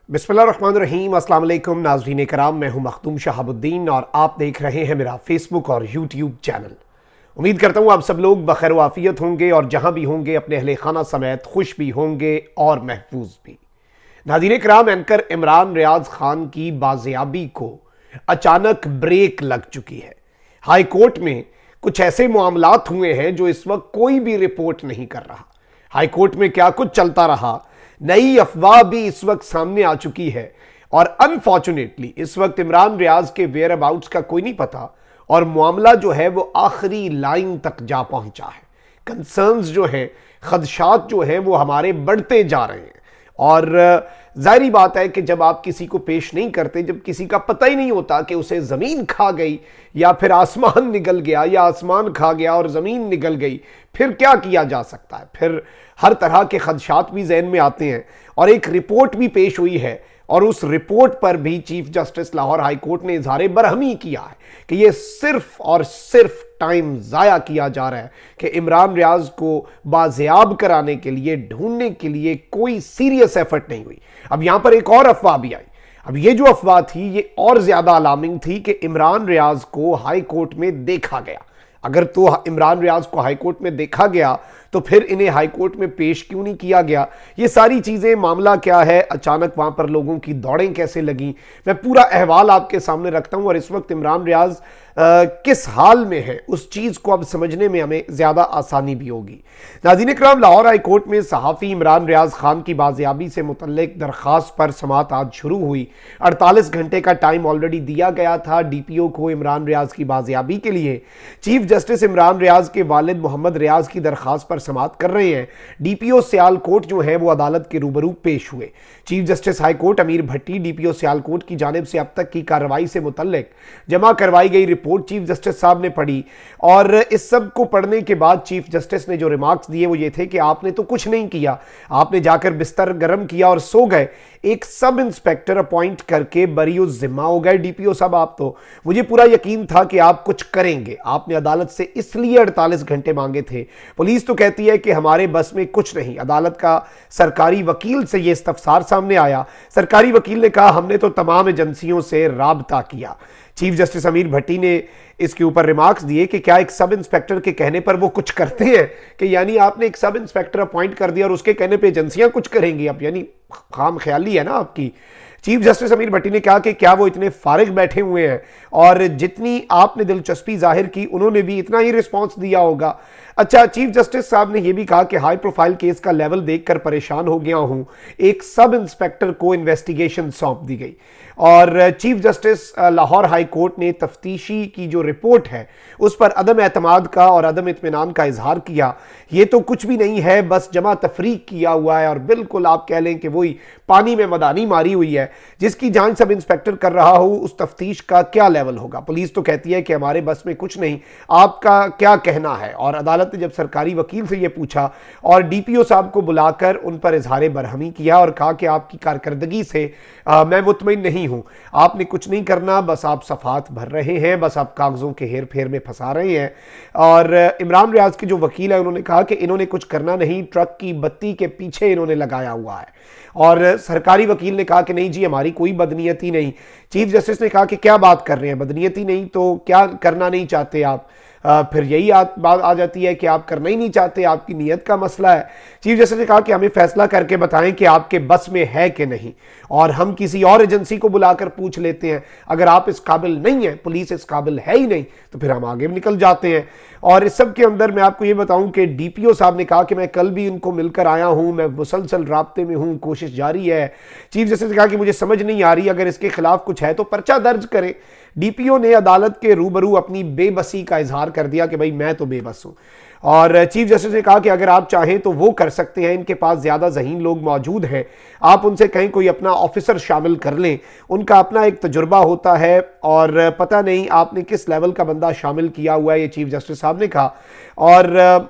बिस्मिल्लाहिर्रहमानिर्रहीम। अस्सलाम वालेकुम नाज़रीन कराम, मैं हूं मखदूम शहाबुद्दीन और आप देख रहे हैं मेरा फेसबुक और यूट्यूब चैनल। उम्मीद करता हूं आप सब लोग बखैर वाफियत होंगे और जहां भी होंगे अपने अहले खाना समेत खुश भी होंगे और महफूज भी। नाज़रीन कराम, एंकर इमरान रियाज खान की बाजियाबी को अचानक ब्रेक लग चुकी है। हाई कोर्ट में कुछ ऐसे मामलात हुए हैं जो इस वक्त कोई भी रिपोर्ट नहीं कर रहा। हाई कोर्ट में क्या कुछ चलता रहा, नई अफवाह भी इस वक्त सामने आ चुकी है और अनफॉर्चुनेटली इस वक्त इमरान रियाज के वेयर अबाउट्स का कोई नहीं पता और मामला जो है वो आखिरी लाइन तक जा पहुंचा है। कंसर्न्स जो हैं, खदशात जो हैं वो हमारे बढ़ते जा रहे हैं और जाहिर बात है कि जब आप किसी को पेश नहीं करते, जब किसी का पता ही नहीं होता कि उसे ज़मीन खा गई या फिर आसमान निगल गया या आसमान खा गया और ज़मीन निगल गई, फिर क्या किया जा सकता है। फिर हर तरह के खदशात भी जहन में आते हैं और एक रिपोर्ट भी पेश हुई है और उस रिपोर्ट पर भी chief justice Lahore high court ने इजहार बरहमी किया है कि यह सिर्फ और सिर्फ टाइम ज़ाया किया जा रहा है कि इमरान रियाज को बाजियाब कराने के लिए, ढूंढने के लिए कोई सीरियस एफर्ट नहीं हुई। अब यहां पर एक और अफवाह भी आई। अब ये जो अफवाह थी ये और ज्यादा अलार्मिंग थी कि इमरान रियाज को हाई कोर्ट में देखा गया। अगर तो इमरान रियाज को हाई कोर्ट में देखा गया तो फिर इन्हें हाई कोर्ट में पेश क्यों नहीं किया गया? ये सारी चीजें, मामला क्या है, अचानक वहां पर लोगों की दौड़ें कैसे लगी, मैं पूरा अहवाल आपके सामने रखता हूं और इस वक्त इमरान रियाज किस हाल में है उस चीज को अब समझने में हमें ज्यादा आसानी भी होगी। नाज़रीन इकराम, लाहौर हाई कोर्ट में सहाफ़ी इमरान रियाज खान की बाजियाबी से मुतल्लिक दरख्वास्त पर समाअत आज शुरू हुई। 48 घंटे का टाइम ऑलरेडी दिया गया था डीपीओ को इमरान रियाज की बाजियाबी के लिए। चीफ जस्टिस इमरान रियाज के वालिद मोहम्मद रियाज की दरख्वास्त पर समाअत कर रहे हैं। डीपीओ सियालकोट जो है वो अदालत के रूबरू पेश हुए। चीफ जस्टिस हाई कोर्ट अमीर भट्टी डीपीओ सियालकोट की जानिब से अब तक की कार्रवाई से मुतल्लिक जमा करवाई गई रिपोर्ट चीफ जस्टिस साहब ने पढ़ी और इस सब को पढ़ने के बाद चीफ जस्टिस ने जो रिमार्क्स दिए वो ये थे कि आपने तो कुछ नहीं किया, आपने जाकर बिस्तर गर्म किया और सो गए। एक सब इंस्पेक्टर अपॉइंट करके बरीउ जिम्मा हो गए डीपीओ साहब आप तो। मुझे पूरा यकीन था कि आप कुछ करेंगे। आपने अदालत से इसलिए 48 घंटे मांगे थे। पुलिस तो कहती है कि हमारे बस में कुछ नहीं। अदालत का सरकारी वकील से यह इस्तफसार सामने आया। सरकारी वकील ने कहा हमने तो तमाम एजेंसियों से राबता किया। चीफ जस्टिस अमीर भट्टी ने इसके ऊपर रिमार्क्स दिए कि क्या एक सब इंस्पेक्टर के कहने पर वो कुछ करते हैं, कि यानी आपने एक सब इंस्पेक्टर अपॉइंट कर दिया और उसके कहने पे एजेंसियां कुछ करेंगी? अब यानी खाम ख्याली है ना आपकी। चीफ जस्टिस अमीर भट्टी ने कहा कि क्या वो इतने फारिग बैठे हुए हैं और जितनी आपने दिलचस्पी जाहिर की उन्होंने भी इतना ही रिस्पॉन्स दिया होगा? अच्छा, चीफ जस्टिस साहब ने यह भी कहा कि हाई प्रोफाइल केस का लेवल देखकर परेशान हो गया हूं। एक सब इंस्पेक्टर को इन्वेस्टिगेशन सौंप दी गई और chief justice Lahore high court ने तफ्तीशी की जो रिपोर्ट है उस पर अदम एतमाद का और अदम इत्मीनान का इजहार किया। ये तो कुछ भी नहीं है, बस जमा तफरीक किया हुआ है और बिल्कुल आप कह लें कि वही पानी में मदानी मारी हुई है। जिसकी जांच सब इंस्पेक्टर कर रहा हो उस तफ्तीश का क्या लेवल होगा? पुलिस तो कहती है कि हमारे बस में कुछ नहीं, आपका क्या कहना है? और अदालत ने जब सरकारी वकील से यह पूछा और डीपीओ साहब को बुलाकर उन पर इजहार बरहमी किया और कहा कि आपकी कारकर्दगी से मैं मुतमईन नहीं हूं, आपने कुछ नहीं करना, बस आप सफात भर रहे हैं, बस आप कागजों के हेर फेर में फंसा रहे हैं। और इमरान रियाज के जो वकील है उन्होंने कहा कि इन्होंने कुछ करना नहीं, ट्रक की बत्ती के पीछे इन्होंने लगाया हुआ है। और सरकारी वकील ने कहा कि नहीं जी, हमारी कोई बदनीयती नहीं। चीफ जस्टिस ने कहा कि क्या बात कर रहे हैं, बदनीयती नहीं तो क्या करना नहीं चाहते आप? फिर यही बात आ जाती है कि आप करना ही नहीं चाहते, आपकी नीयत का मसला है। चीफ जस्टिस ने कहा कि हमें फैसला करके बताएं कि आपके बस में है कि नहीं और हम किसी और एजेंसी को बुलाकर पूछ लेते हैं। अगर आप इस काबिल नहीं है, पुलिस इस काबिल है ही नहीं, तो फिर हम आगे निकल जाते हैं। और इस सब के अंदर मैं आपको ये बताऊं कि डीपीओ साहब ने कहा कि मैं कल भी उनको मिलकर आया हूं, मैं मुसलसल राब्ते में हूं, कोशिश जारी है। चीफ जस्टिस ने कहा कि मुझे समझ नहीं आ रही, अगर इसके खिलाफ कुछ है तो पर्चा दर्ज करें। डीपीओ ने अदालत के रूबरू अपनी बेबसी का इजहार कर दिया कि भाई मैं तो बेबस हूं। और चीफ जस्टिस ने कहा कि अगर आप चाहें तो वो कर सकते हैं, इनके पास ज्यादा ज़हीन लोग मौजूद हैं, आप उनसे कहीं कोई अपना ऑफिसर शामिल कर लें, उनका अपना एक तजुर्बा होता है और पता नहीं आपने किस लेवल का बंदा शामिल किया हुआ है, ये चीफ जस्टिस साहब ने कहा। और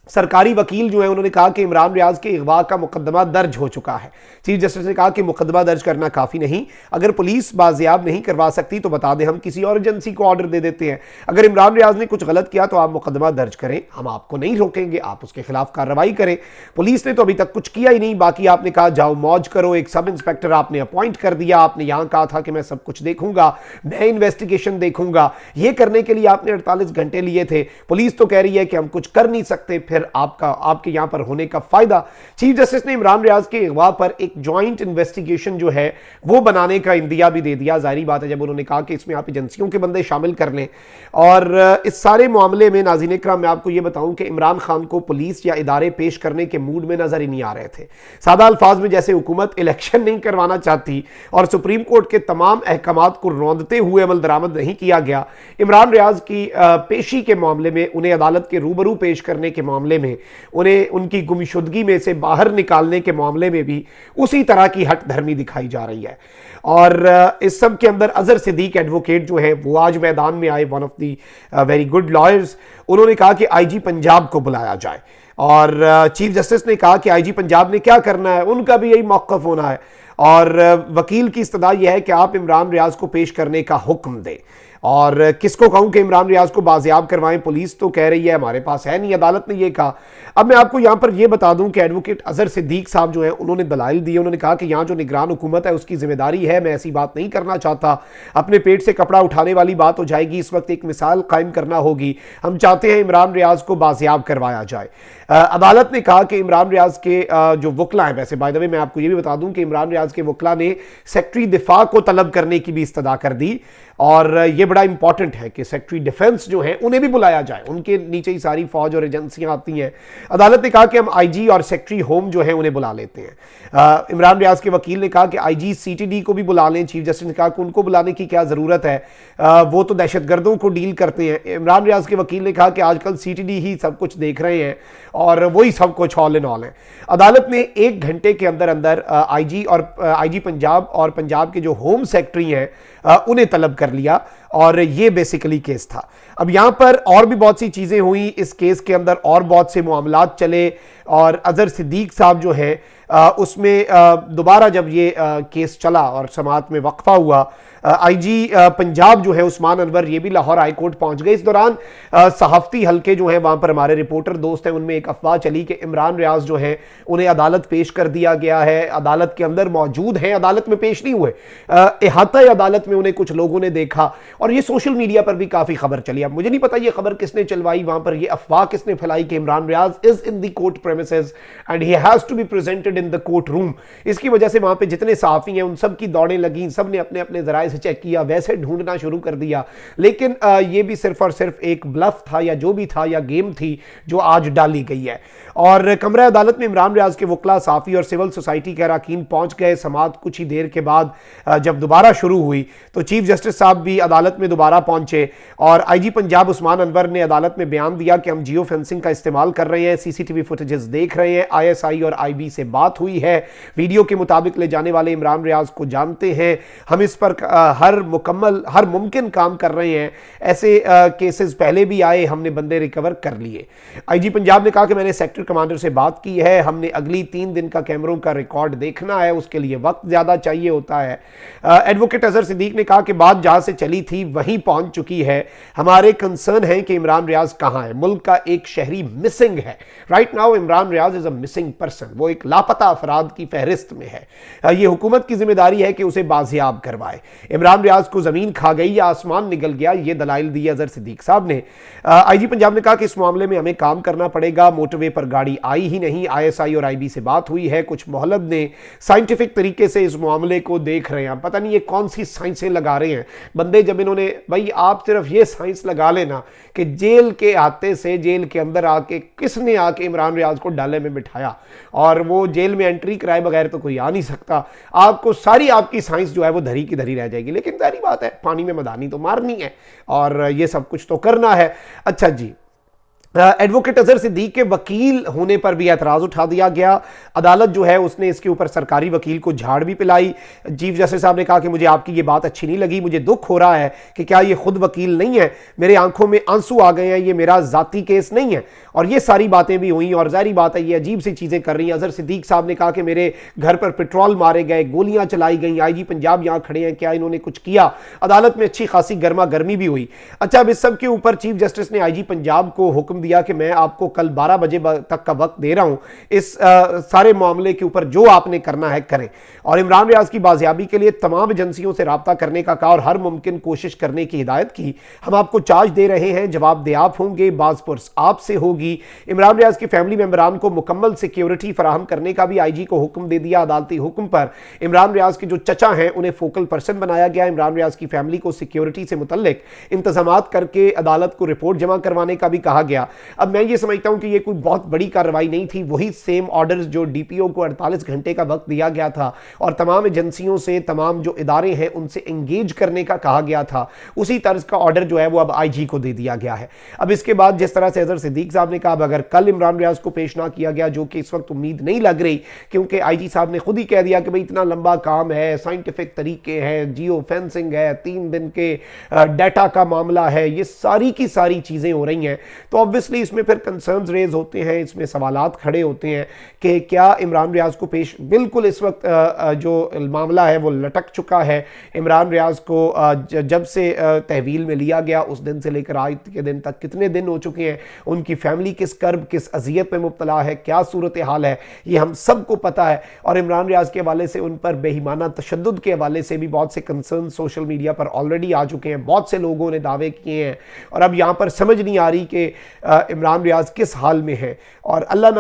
सरकारी वकील जो है उन्होंने कहा कि इमरान रियाज के अगवा का मुकदमा दर्ज हो चुका है। चीफ जस्टिस ने कहा कि मुकदमा दर्ज करना काफी नहीं, अगर पुलिस बाजियाब नहीं करवा सकती तो बता दें, हम किसी और एजेंसी को ऑर्डर दे देते हैं। अगर इमरान रियाज ने कुछ गलत किया तो आप मुकदमा दर्ज करें, हम आपको नहीं रोकेंगे, आप उसके खिलाफ कार्रवाई करें। पुलिस ने तो अभी तक कुछ किया ही नहीं। बाकी आपने कहा जाओ मौज करो, एक सब इंस्पेक्टर आपने अपॉइंट कर दिया, आपने यहां कहा था कि मैं सब कुछ देखूंगा, मैं इन्वेस्टिगेशन देखूंगा। यह करने के लिए आपने 48 घंटे लिए थे। पुलिस तो कह रही है कि हम कुछ कर नहीं सकते, फिर आपके यहां पर होने का फायदा। चीफ जस्टिस ने इमरान रियाज के अगवा पर एक ज्वाइंट इन्वेस्टिगेशन जो है वो बनाने का इंदिया भी दे दिया। जाहिर बात है जब उन्होंने कहा कि इसमें आप एजेंसियों के बंदे शामिल कर लें। और इस सारे मामले में नाज़रीन इकराम मैं आपको यह बताऊं कि इमरान खान को पुलिस या इदारे पेश करने के मूड में नजर ही नहीं आ रहे थे। सादा अल्फाज में जैसे हुकूमत इलेक्शन नहीं करवाना चाहती और सुप्रीम कोर्ट के तमाम अहकामात को रौंदते हुए अमल दरामद नहीं किया गया, इमरान रियाज की पेशी के मामले में, उन्हें अदालत के रूबरू पेश करने के मामले में, उन्हें उनकी गुमशुदगी में से बाहर निकालने के मामले में भी उसी तरह की हट धर्मी दिखाई जा रही है। और इस सब के अंदर अजहर सिद्दीक एडवोकेट जो है वो आज मैदान में आए, one of the very good lawyers. उन्होंने कहा कि आईजी पंजाब को बुलाया जाए और चीफ जस्टिस ने कहा कि आईजी पंजाब ने क्या करना है, उनका भी यही मौक़िफ़ होना है। और वकील की इस्तदा यह है कि आप इमरान रियाज को पेश करने का हुक्म दें। और किसको कहूं कि इमरान रियाज को बाजियाब करवाएं, पुलिस तो कह रही है हमारे पास है नहीं, अदालत ने यह कहा। अब मैं आपको यहां पर यह बता दूं कि एडवोकेट अजहर सिद्दीक साहब जो हैं उन्होंने दलाइल दिए। उन्होंने कहा कि यहां जो निगरान हुकूमत है उसकी जिम्मेदारी है, मैं ऐसी बात नहीं करना चाहता, अपने पेट से कपड़ा उठाने वाली बात हो जाएगी। इस वक्त एक मिसाल कायम करना होगी, हम चाहते हैं इमरान रियाज को बाजियाब करवाया जाए। अदालत ने कहा कि इमरान रियाज के जो वकला हैं, वैसे बाय द वे मैं आपको यह भी बता दूं कि इमरान रियाज के वकला ने सेक्रेटरी दिफा को तलब करने की भी इस्तदा कर दी। और यह बड़ा इंपॉर्टेंट है कि सेक्रेटरी डिफेंस जो है उन्हें भी बुलाया जाए, उनके नीचे ही सारी फौज और एजेंसियां आती हैं। अदालत ने कहा कि हम आईजी और सेक्रेटरी होम जो है उन्हें बुला लेते हैं। इमरान रियाज के वकील ने कहा कि आईजी सीटीडी को भी बुला लें। चीफ जस्टिस ने कहा कि उनको बुलाने की क्या जरूरत है, वो तो दहशतगर्दों को डील करते हैं। इमरान रियाज के वकील ने कहा कि आजकल सीटीडी ही सब कुछ देख रहे हैं और वही सब कुछ ऑल इन ऑल है। अदालत ने 1 घंटे के अंदर अंदर आईजी पंजाब और पंजाब के जो होम सेक्रेटरी हैं उन्हें तलब कर लिया और ये बेसिकली केस था। अब यहां पर और भी बहुत सी चीजें हुई इस केस के अंदर, और बहुत से मामलात चले। और अजहर सिद्दीक साहब जो है उसमें दोबारा जब ये केस चला और समाअत में वक्फा हुआ, आईजी पंजाब जो है उस्मान अनवर ये भी लाहौर हाई कोर्ट पहुंच गए। इस दौरान सहाफती हल्के जो है वहां पर हमारे रिपोर्टर दोस्त हैं, उनमें एक अफवाह चली कि इमरान रियाज जो है उन्हें अदालत पेश कर दिया गया है, अदालत के अंदर मौजूद हैं, अदालत में पेश नहीं हुए, इहाता अदालत में उन्हें कुछ लोगों ने देखा और ये सोशल मीडिया पर भी काफी खबर चली। अब मुझे नहीं पता ये खबर किसने चलवाई, वहां पर ये अफवाह किसने फैलाई कि Imran Riyaz is in the court premises and he has to be presented in the court room. इसकी वजह से वहां पे जितने सहाफी हैं उन सब की दौड़ें लगी, सब ने अपने अपने जराए से चेक किया, वैसे ढूंढना शुरू कर दिया। लेकिन ये भी सिर्फ और सिर्फ एक ब्लफ था या जो भी था या गेम थी जो आज डाली गई है। और कमरा अदालत में इमरान रियाज के वकला, साफी और सिविल सोसाइटी के अरकान पहुंच गए। समाअत कुछ ही देर के बाद जब दोबारा शुरू हुई तो चीफ जस्टिस साहब भी अदालत में दोबारा पहुंचे और आईजी पंजाब उस्मान अनवर ने अदालत में बयान दिया कि हम जियो फेंसिंग का इस्तेमाल कर रहे हैं, सीसीटीवी फुटेजेस देख रहे हैं, आईएसआई और आईबी से बात हुई है, वीडियो के मुताबिक ले जाने वाले इमरान रियाज को जानते हैं, हम इस पर हर मुमकिन काम कर रहे हैं। ऐसे केसेस पहले भी आए, हमने बंदे रिकवर कर लिए। आईजी पंजाब ने कहा कि मैंने सेक्टर कमांडर से बात की है, हमने अगली 3 दिन का कैमरों का रिकॉर्ड देखना है, उसके लिए वक्त ज्यादा चाहिए होता है। एडवोकेट अजहर सिद्दीक ने कहा कि बात जहां से चली थी वहीं पहुंच चुकी है, हमारे कंसर्न है कि इमरान रियाज कहां है, मुल्क का एक शहरी मिसिंग है। Right now Imran Riyaz is a missing person, वो एक लापता अफराद की फहरिस्त में है। यह हुकूमत की जिम्मेदारी है कि उसे बाजियाब करवाए। इमरान रियाज को जमीन खा गई या आसमान निगल गया, ये दलाइल दी अजहर सिद्दीक साहब ने। आईजी पंजाब ने कहा कि इस मामले में हमें काम करना पड़ेगा, मोटरवे पर गाड़ी आई ही नहीं, आईएसआई और आईबी से बात हुई है, कुछ मोहलत ने साइंटिफिक तरीके से इस मामले को देख रहे हैं। पता नहीं ये कौन सी साइंसें लगा रहे हैं बंदे, जब इन्होंने, भाई आप सिर्फ ये साइंस लगा लेना कि जेल के आते से जेल के अंदर आके किसने आके इमरान रियाज को डाले में बिठाया और वो जेल में एंट्री कराए बगैर तो कोई आ नहीं सकता, आपको सारी आपकी साइंस जो है वो धरी की धरी रह जाएगी। लेकिन सारी बात है, पानी में मदानी तो मारनी है और ये सब कुछ तो करना है। अच्छा जी, एडवोकेट अजहर सिद्दीक के वकील होने पर भी एतराज़ उठा दिया गया। अदालत जो है उसने इसके ऊपर सरकारी वकील को झाड़ भी पिलाई। चीफ जस्टिस साहब ने कहा कि मुझे आपकी ये बात अच्छी नहीं लगी, मुझे दुख हो रहा है कि क्या ये खुद वकील नहीं है, मेरे आंखों में आंसू आ गए हैं, ये मेरा जाती केस नहीं है। और ये सारी बातें भी हुई और जाहिर बात है ये अजीब सी चीज़ें कर रही हैं। अजहर सिद्दीक साहब ने कहा कि मेरे घर पर पेट्रोल मारे गए, गोलियां चलाई गई, आईजी पंजाब यहां खड़े हैं, क्या इन्होंने कुछ किया? अदालत में अच्छी खासी गर्मा गर्मी भी हुई। अच्छा, अब इस सब के ऊपर चीफ जस्टिस ने आईजी पंजाब को हुक्म दिया कि मैं आपको कल 12 बजे तक का वक्त दे रहा हूं, इस सारे मामले के ऊपर जो आपने करना है करें। और इमरान रियाज की बाजियाबी के लिए तमाम एजेंसियों से रब्ता करने का कहा और हर मुमकिन कोशिश करने की हिदायत की। हम आपको चार्ज दे रहे हैं, जवाब दे आप होंगे, बाज़पुर्स आपसे होगी। इमरान रियाज की फैमिली मेंबरान को मुकम्मल सिक्योरिटी फराहम करने का भी आईजी को हुक्म दे दिया। अदालती हुक्म पर इमरान रियाज के जो चचा हैं उन्हें फोकल पर्सन बनाया गया। इमरान रियाज की फैमिली को सिक्योरिटी से मुतल्लिक इंतजामात करके अदालत को रिपोर्ट जमा करवाने का भी कहा गया। अब मैं ये समझता हूं कि ये कोई बहुत बड़ी कार्रवाई नहीं थी, वही सेम ऑर्डर्स जो डीपीओ को 48 घंटे का वक्त दिया गया था और तमाम एजेंसियों से, तमाम जो इदारे हैं उनसे एंगेज करने का कहा गया था, उसी तर्ज का ऑर्डर जो है वो अब आईजी को दे दिया गया है। अब इसके बाद जिस तरह से अजहर सिद्दीक साहब ने कहा अगर कल इमरान रियाज को पेश ना किया गया, जो कि इस वक्त उम्मीद नहीं लग रही, क्योंकि आईजी साहब ने खुद ही कह दिया कि भाई इतना लंबा काम है, साइंटिफिक तरीके हैं, जियो फेंसिंग है, 3 दिन के डाटा का मामला है, ये सारी की सारी चीजें हो रही हैं, तो ऑब्वियसली इसमें फिर कंसर्न्स रेज होते हैं, इसमें सवालात खड़े होते हैं कि क्या इमरान रियाज को पेश, बिल्कुल इस वक्त जो मामला है वो लटक चुका है। इमरान रियाज को जब से तहवील में लिया गया उस दिन से लेकर आज के दिन तक कितने दिन हो चुके हैं, उनकी फैमिली किस कर्ब, किस अजियत में मुब्तला है, क्या सूरत हाल है, ये हम सबको पता है। और इमरान रियाज के हवाले से, उन पर बेईमाना तशद्दुद के हवाले से भी बहुत से कंसर्न सोशल मीडिया पर ऑलरेडी आ चुके हैं, बहुत से लोगों ने दावे किए हैं। और अब यहाँ पर समझ नहीं आ रही कि इमरान रियाज किस हाल में है। और अल्लाह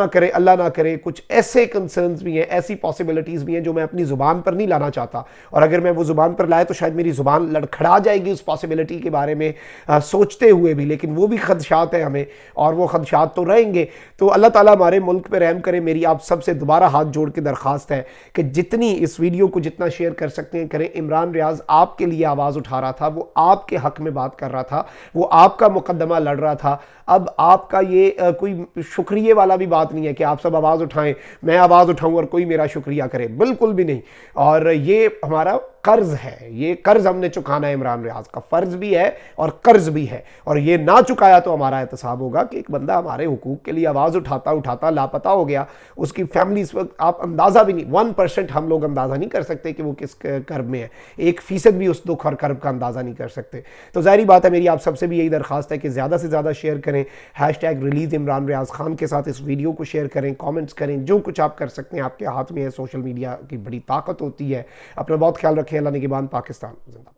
ना करे कुछ ऐसे कंसर्न्स भी हैं, ऐसी पॉसिबिलिटीज़ भी हैं जो मैं अपनी ज़ुबान पर नहीं लाना चाहता, और अगर मैं वो ज़ुबान पर लाए तो शायद मेरी ज़ुबान लड़खड़ा जाएगी उस पॉसिबिलिटी के बारे में सोचते हुए भी, लेकिन वो भी खदशात हैं हमें, और वो खदशात तो रहेंगे। तो अल्लाह ताला हमारे मुल्क पर रहम करे। मेरी आप सबसे दोबारा हाथ जोड़ के दरख्वास्त है कि जितनी इस वीडियो को जितना शेयर कर सकते हैं करें। इमरान रियाज आपके लिए आवाज़ उठा रहा था, वो आपके हक में बात कर रहा था, वो आपका मुकदमा लड़ रहा था। अब आपका ये कोई शुक्रिया वाला भी बात नहीं है कि आप सब आवाज़ उठाएं, मैं आवाज़ उठाऊं और कोई मेरा शुक्रिया करे, बिल्कुल भी नहीं। और ये हमारा कर्ज है, ये कर्ज हमने चुकाना है। इमरान रियाज का फ़र्ज भी है और कर्ज भी है, और ये ना चुकाया तो हमारा एहतसाब होगा कि एक बंदा हमारे हुकूक के लिए आवाज़ उठाता उठाता लापता हो गया। उसकी फैमिली इस वक्त आप अंदाज़ा भी नहीं, 1% हम लोग अंदाज़ा नहीं कर सकते कि वो किस कर्ब में है, 1% भी उस दुख और कर्ब का अंदाज़ा नहीं कर सकते। तो ज़ाहिर बात है, मेरी आप सबसे भी यही दरख्वास्त है कि ज़्यादा से ज़्यादा शेयर करें, हैशटैग रिलीज़ इमरान रियाज खान के साथ इस वीडियो को शेयर करें, कमेंट्स करें, जो कुछ आप कर सकते हैं आपके हाथ में है। सोशल मीडिया की बड़ी ताकत होती है। अपना बहुत ख्याल रखें। अल्लाह निगहबान। पाकिस्तान जिंदाबाद।